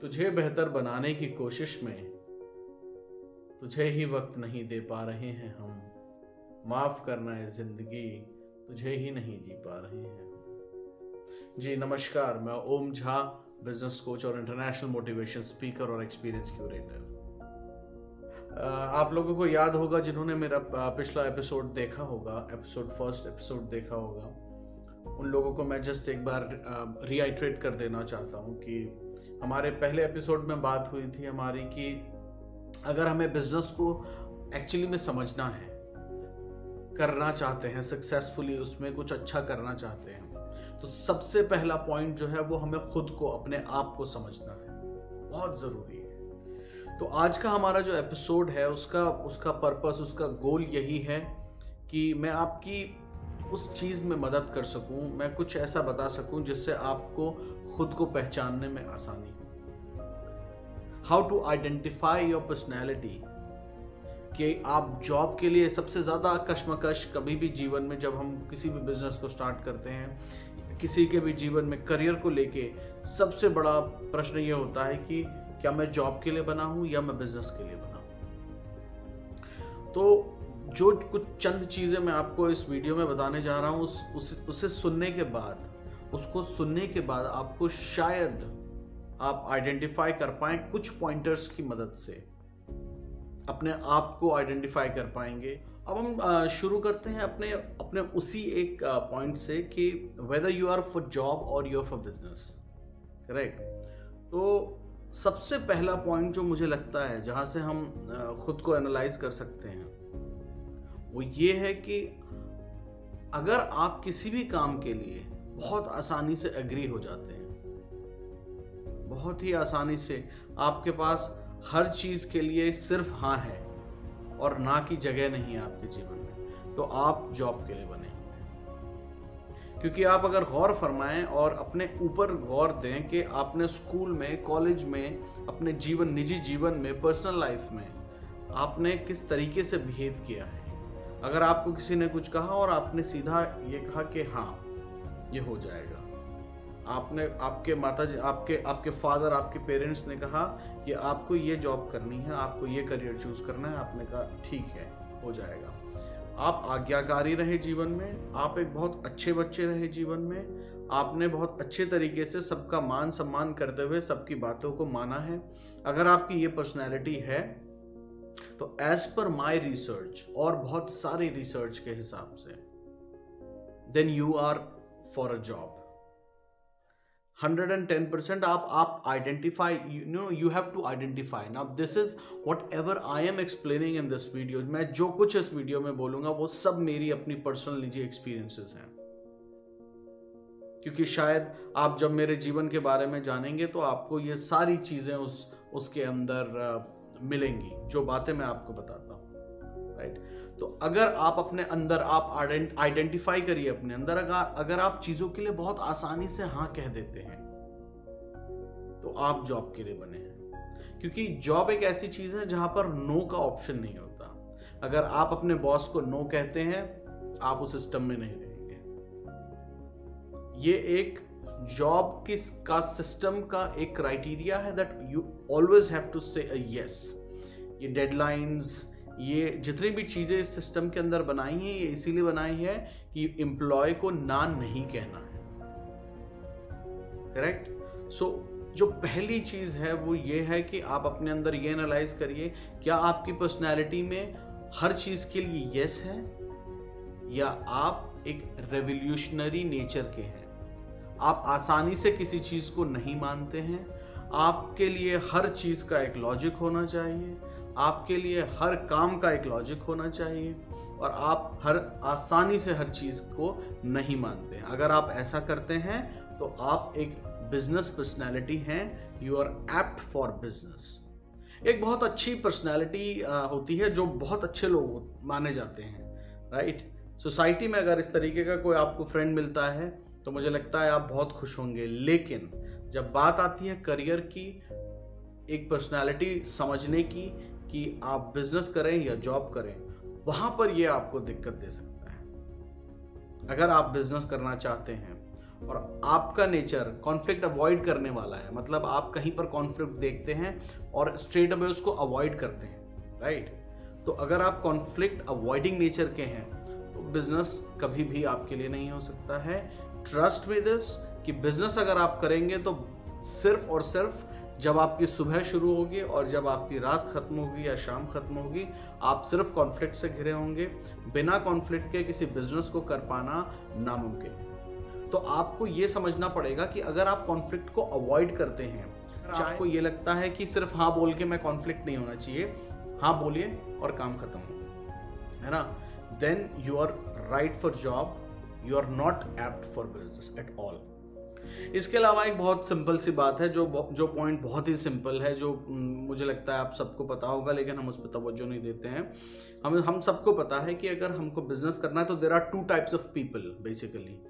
तुझे बेहतर बनाने की कोशिश में तुझे ही वक्त नहीं दे पा रहे हैं हम। माफ करना है जिंदगी, तुझे ही नहीं जी पा रहे हैं। जी नमस्कार, मैं ओम झा, बिजनेस कोच और इंटरनेशनल मोटिवेशन स्पीकर और एक्सपीरियंस क्यूरेटर। आप लोगों को याद होगा, जिन्होंने मेरा पिछला एपिसोड देखा होगा, फर्स्ट एपिसोड देखा होगा, उन लोगों को मैं जस्ट एक बार रीआइट्रेट कर देना चाहता हूँ कि हमारे पहले एपिसोड में बात हुई थी हमारी कि अगर हमें बिजनेस को एक्चुअली में समझना है, करना चाहते हैं सक्सेसफुली, उसमें कुछ अच्छा करना चाहते हैं, तो सबसे पहला पॉइंट जो है वो हमें खुद को, अपने आप को समझना है, बहुत जरूरी है। तो आज का हमारा जो एपिसोड है उसका पर्पस, उसका गोल यही है कि मैं आपकी उस चीज में मदद कर सकूं, मैं कुछ ऐसा बता सकूं जिससे आपको खुद को पहचानने में आसानी हो। How to identify your personality. कि आप जॉब के लिए सबसे ज्यादा कश्मकश कभी भी जीवन में, जब हम किसी भी बिजनेस को स्टार्ट करते हैं, किसी के भी जीवन में करियर को लेके सबसे बड़ा प्रश्न ये होता है कि क्या मैं जॉब के लिए बना हूं या मैं बिजनेस के लिए बना हूं। तो जो कुछ चंद चीजें मैं आपको इस वीडियो में बताने जा रहा हूं, उसे सुनने के बाद, उसको सुनने के बाद आपको शायद आप आइडेंटिफाई कर पाएं, कुछ पॉइंटर्स की मदद से अपने आप को आइडेंटिफाई कर पाएंगे। अब हम शुरू करते हैं अपने उसी एक पॉइंट से कि whether you are for job और you are for business, correct. तो सबसे पहला पॉइंट जो मुझे लगता है जहां से हम खुद को एनालाइज कर सकते हैं वो ये है कि अगर आप किसी भी काम के लिए बहुत आसानी से एग्री हो जाते हैं, बहुत ही आसानी से, आपके पास हर चीज के लिए सिर्फ हाँ है और ना की जगह नहीं है आपके जीवन में, तो आप जॉब के लिए बने हैं। क्योंकि आप अगर गौर फरमाएं और अपने ऊपर गौर दें कि आपने स्कूल में, कॉलेज में, अपने जीवन, निजी जीवन में, पर्सनल लाइफ में आपने किस तरीके से बिहेव किया है। अगर आपको किसी ने कुछ कहा और आपने सीधा ये कहा कि हाँ ये हो जाएगा, आपने, आपके माताजी, आपके फादर, आपके पेरेंट्स ने कहा कि आपको ये जॉब करनी है, आपको ये करियर चूज करना है, आपने कहा ठीक है हो जाएगा। आप आज्ञाकारी रहे जीवन में, आप एक बहुत अच्छे बच्चे रहे जीवन में, आपने बहुत अच्छे तरीके से सबका मान सम्मान करते हुए सबकी बातों को माना है। अगर आपकी ये पर्सनैलिटी है तो एज पर माई रिसर्च और बहुत सारी रिसर्च के हिसाब से, then you are for a job. 110% आप identify, you have to identify. Now this is whatever I am explaining in this video. मैं जो कुछ इस वीडियो में बोलूंगा वो सब मेरी अपनी पर्सनल निजी एक्सपीरियंसेस हैं, क्योंकि शायद आप जब मेरे जीवन के बारे में जानेंगे तो आपको ये सारी चीजें उसके अंदर मिलेंगी, जो बातें मैं आपको बताता हूँ, राइट। तो अगर आप अपने अंदर, आप आइडेंटिफाई करिए अपने अंदर, अगर आप चीजों के लिए बहुत आसानी से हाँ कह देते हैं तो आप जॉब के लिए बने हैं। क्योंकि जॉब एक ऐसी चीज है जहां पर नो का ऑप्शन नहीं होता। अगर आप अपने बॉस को नो कहते हैं, आप उस सिस्टम में नहीं रहेंगे। ये एक जॉब का सिस्टम का एक क्राइटेरिया है that you always have to say a yes. ये डेडलाइंस, ये जितनी भी चीजें इस सिस्टम के अंदर बनाई हैं, ये इसीलिए बनाई है कि एम्प्लॉय को ना नहीं कहना है, करेक्ट। सो जो पहली चीज है वो ये है कि आप अपने अंदर ये एनालाइज करिए, क्या आपकी पर्सनैलिटी में हर चीज के लिए यस है, या आप एक रेवोल्यूशनरी नेचर के हैं। आप आसानी से किसी चीज को नहीं मानते हैं, आपके लिए हर चीज का एक लॉजिक होना चाहिए, आपके लिए हर काम का एक लॉजिक होना चाहिए, और आप हर आसानी से हर चीज को नहीं मानते हैं। अगर आप ऐसा करते हैं तो आप एक बिजनेस पर्सनैलिटी हैं, you are apt for business. एक बहुत अच्छी पर्सनैलिटी होती है जो बहुत अच्छे लोग माने जाते हैं, राइट। सोसाइटी में अगर इस तरीके का कोई आपको फ्रेंड मिलता है तो मुझे लगता है आप बहुत खुश होंगे। लेकिन जब बात आती है करियर की, एक पर्सनैलिटी समझने की कि आप बिजनेस करें या जॉब करें, वहां पर यह आपको दिक्कत दे सकता है। अगर आप बिजनेस करना चाहते हैं और आपका नेचर कॉन्फ्लिक्ट अवॉइड करने वाला है, मतलब आप कहीं पर कॉन्फ्लिक्ट देखते हैं और स्ट्रेट अवे उसको अवॉइड करते हैं, राइट। तो अगर आप कॉन्फ्लिक्ट अवॉइडिंग नेचर के हैं तो बिजनेस कभी भी आपके लिए नहीं हो सकता है। ट्रस्ट में दिस कि बिजनेस अगर आप करेंगे तो सिर्फ और सिर्फ जब आपकी सुबह शुरू होगी और जब आपकी रात खत्म होगी या शाम खत्म होगी, आप सिर्फ कॉन्फ्लिक्ट से घिरे होंगे। बिना कॉन्फ्लिक्ट के किसी बिजनेस को कर पाना नामुमकिन। तो आपको ये समझना पड़ेगा कि अगर आप कॉन्फ्लिक्ट को अवॉइड करते हैं, चाहे आपको ये लगता है कि सिर्फ हाँ बोल के मैं कॉन्फ्लिक्ट नहीं होना चाहिए, हाँ बोलिए और काम खत्म हो, है ना, then you are right for job, you are not apt for business at all. इसके अलावा एक बहुत सिंपल सी बात है, जो पॉइंट बहुत ही सिंपल है, जो मुझे लगता है आप सबको पता होगा, लेकिन हम उस पर तवज्जो नहीं देते हैं। हम सबको पता है कि अगर हमको बिजनेस करना है तो there are two types of people basically,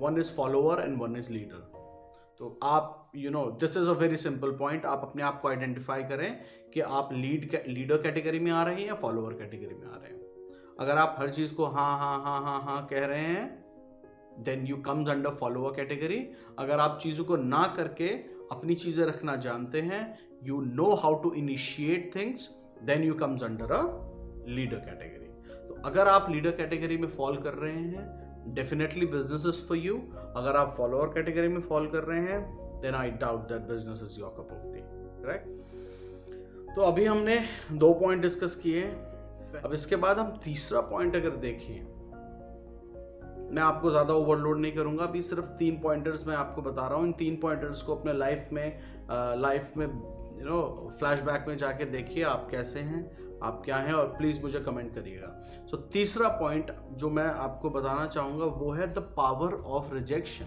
one is follower and one is leader. तो आप this is a very simple point, आप अपने आप को आइडेंटिफाई करें कि आप लीडर कैटेगरी में आ रहे हैं या फॉलोअर कैटेगरी में आ रहे हैं। अगर आप हर चीज को हाँ हाँ हाँ हाँ हाँ कह रहे हैं then you comes under follower category. अगर आप चीजों को ना करके अपनी चीजें रखना जानते हैं, you know how to initiate things, then you comes under a leader category. तो अगर आप लीडर कैटेगरी में फॉल कर रहे हैं, definitely business is for you. अगर आप फॉलोअर कैटेगरी में फॉल कर रहे हैं, then I doubt that business is your cup of tea, correct. तो अभी हमने 2 पॉइंट डिस्कस किए। अब इसके बाद हम तीसरा पॉइंट अगर देखें, मैं आपको ज्यादा ओवरलोड नहीं करूंगा, अभी सिर्फ 3 पॉइंटर्स मैं आपको बता रहा हूँ। इन 3 पॉइंटर्स को अपने लाइफ में फ्लैशबैक में जाके देखिए आप कैसे हैं, आप क्या हैं, और प्लीज मुझे कमेंट करिएगा। सो तीसरा पॉइंट जो मैं आपको बताना चाहूंगा वो है द पावर ऑफ रिजेक्शन।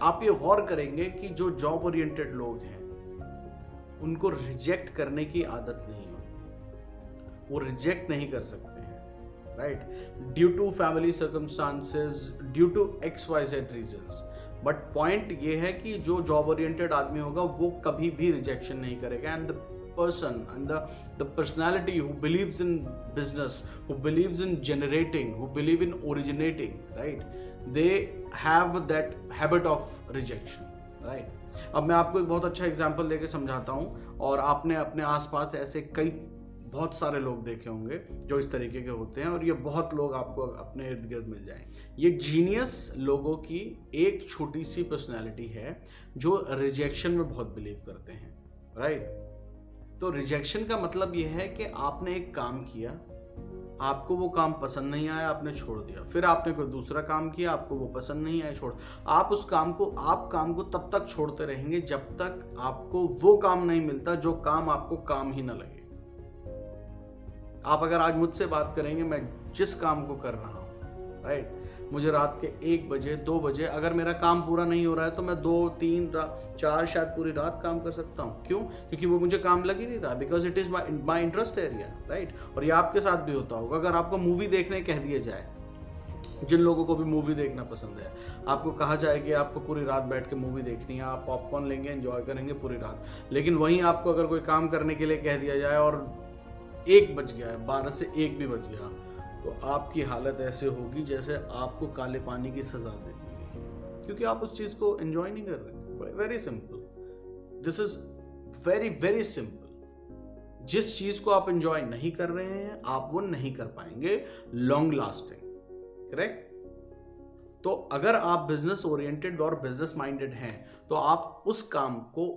आप ये गौर करेंगे कि जो जॉब ओरिएंटेड लोग हैं उनको रिजेक्ट करने की आदत नहीं है, वो रिजेक्ट नहीं कर सकते हैं, right, due to family circumstances, due to XYZ reasons. But point ये है कि जो जॉब ओरिएंटेड आदमी होगा वो कभी भी रिजेक्शन नहीं करेगा। And the person and the personality who believes in business, who believes in generating, who believe in originating, right, they have that habit of rejection, right। अब मैं आपको एक बहुत अच्छा एग्जांपल देके समझाता हूँ, और आपने अपने आसपास ऐसे बहुत सारे लोग देखे होंगे जो इस तरीके के होते हैं, और ये बहुत लोग आपको अपने इर्द गिर्द मिल जाएंगे। ये जीनियस लोगों की एक छोटी सी पर्सनैलिटी है जो रिजेक्शन में बहुत बिलीव करते हैं, राइट। तो रिजेक्शन का मतलब ये है कि आपने एक काम किया, आपको वो काम पसंद नहीं आया, आपने छोड़ दिया, फिर आपने कोई दूसरा काम किया, आपको वो पसंद नहीं आया, छोड़। आप काम को तब तक छोड़ते रहेंगे जब तक आपको वो काम नहीं मिलता जो काम आपको काम ही ना लगे। आप अगर आज मुझसे बात करेंगे, मैं जिस काम को कर रहा हूँ, राइट, मुझे रात के 1 बजे 2 बजे अगर मेरा काम पूरा नहीं हो रहा है तो मैं 2 3 4 शायद पूरी रात काम कर सकता हूँ। क्यों? क्योंकि वो मुझे काम लग ही नहीं रहा, because it is my interest area, right. और ये आपके साथ भी होता होगा। अगर आपको मूवी देखने कह दिया जाए, जिन लोगों को भी मूवी देखना पसंद है, आपको कहा जाए कि आपको पूरी रात बैठ के मूवी देखनी है, आप पॉपकॉर्न लेंगे, एंजॉय करेंगे पूरी रात, लेकिन वहीं आपको अगर कोई काम करने के लिए कह दिया जाए और 1 बज गया है, 12 से 1 भी बज गया, तो आपकी हालत ऐसे होगी जैसे आपको काले पानी की सजा दे दी, क्योंकि आप उस चीज को एंजॉय नहीं कर रहे। Very simple, this is very very simple. जिस चीज को आप एंजॉय नहीं कर रहे हैं, आप वो नहीं कर पाएंगे लॉन्ग लास्टिंग, करेक्ट। तो अगर आप बिजनेस ओरिएंटेड और बिजनेस माइंडेड हैं तो आप उस काम को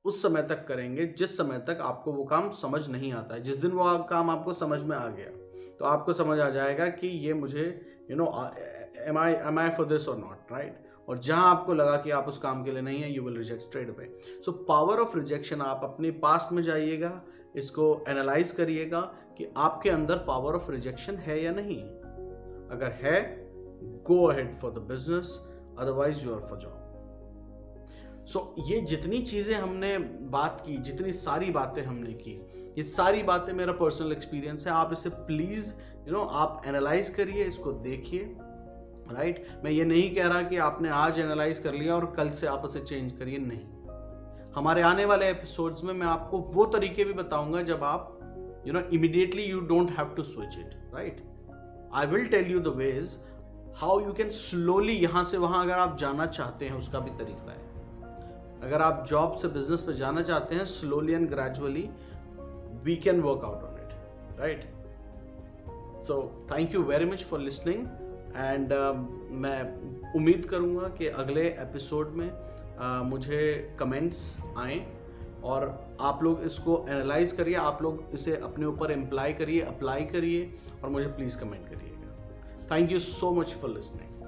उस समय तक करेंगे जिस समय तक आपको वो काम समझ नहीं आता है। जिस दिन वो काम आपको समझ में आ गया तो आपको समझ आ जाएगा कि ये मुझे am I for this or not, right? और जहां आपको लगा कि आप उस काम के लिए नहीं है, you will reject straight away. So power of rejection, आप अपने पास्ट में जाइएगा, इसको एनालाइज करिएगा कि आपके अंदर पावर ऑफ रिजेक्शन है या नहीं। अगर है, go ahead for the business, otherwise you are for job. So ये जितनी चीजें हमने बात की, जितनी सारी बातें हमने की, ये सारी बातें मेरा पर्सनल एक्सपीरियंस है। आप इसे प्लीज आप एनालाइज करिए, इसको देखिए, राइट। मैं ये नहीं कह रहा कि आपने आज एनालाइज कर लिया और कल से आप उसे चेंज करिए, नहीं। हमारे आने वाले एपिसोड्स में मैं आपको वो तरीके भी बताऊंगा जब आप immediately you don't have to switch it, right. I will tell you the ways how you can slowly यहाँ से वहाँ अगर आप जाना चाहते हैं उसका भी तरीका है। अगर आप जॉब से बिजनेस पे जाना चाहते हैं, slowly and gradually we can work out on it, right. So thank you very much for listening and मैं उम्मीद करूँगा कि अगले एपिसोड में मुझे कमेंट्स आएँ और आप लोग इसको एनालाइज करिए, आप लोग इसे अपने ऊपर अप्लाई करिए और मुझे प्लीज़ कमेंट करिएगा। Thank you so much for listening.